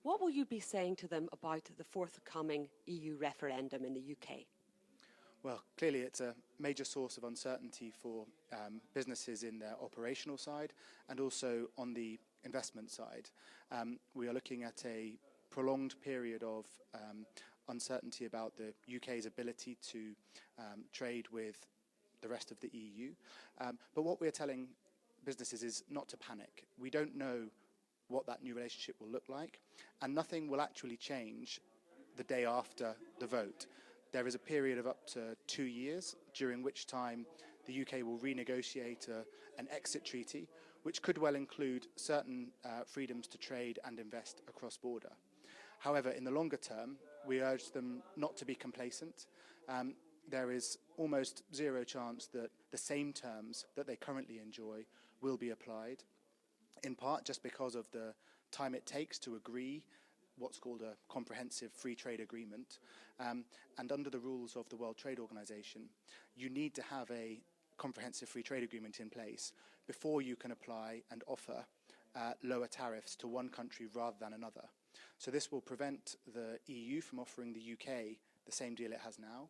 What will you be saying to them about the forthcoming EU referendum in the UK? Well, clearly it's a major source of uncertainty for businesses in their operational side and also on the investment side. We are looking at a prolonged period of uncertainty about the UK's ability to trade with the rest of the EU. But what we're telling businesses is not to panic. We don't know what that new relationship will look like, and nothing will actually change the day after the vote. There is a period of up to 2 years, during which time the UK will renegotiate an exit treaty, which could well include certain freedoms to trade and invest across border. However, in the longer term, we urge them not to be complacent. There is almost zero chance that the same terms that they currently enjoy will be applied, in part just because of the time it takes to agree what's called a comprehensive free trade agreement. And under the rules of the World Trade Organization, you need to have a comprehensive free trade agreement in place before you can apply and offer lower tariffs to one country rather than another. So this will prevent the EU from offering the UK the same deal it has now,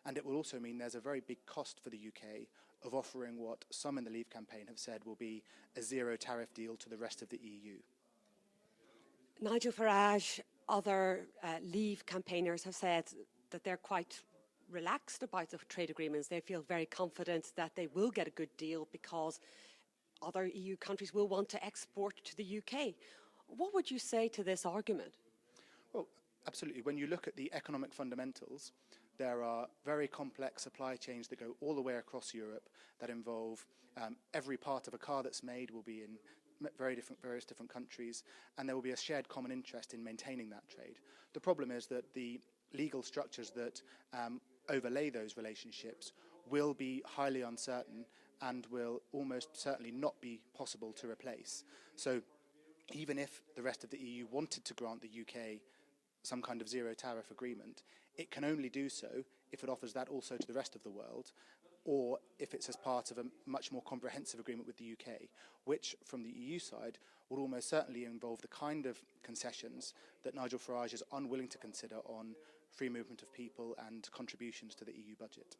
and it will also mean there's a very big cost for the UK of offering what some in the Leave campaign have said will be a zero tariff deal to the rest of the EU. Nigel Farage, other Leave campaigners have said that they're quite relaxed about the trade agreements. They feel very confident that they will get a good deal because other EU countries will want to export to the UK. What would you say to this argument? Well, absolutely. When you look at the economic fundamentals, there are very complex supply chains that go all the way across Europe that involve every part of a car that's made will be in various different countries, and there will be a shared common interest in maintaining that trade. The problem is that the legal structures that overlay those relationships will be highly uncertain and will almost certainly not be possible to replace. So even if the rest of the EU wanted to grant the UK some kind of zero tariff agreement, it can only do so if it offers that also to the rest of the world, or if it's as part of a much more comprehensive agreement with the UK, which from the EU side would almost certainly involve the kind of concessions that Nigel Farage is unwilling to consider on free movement of people and contributions to the EU budget.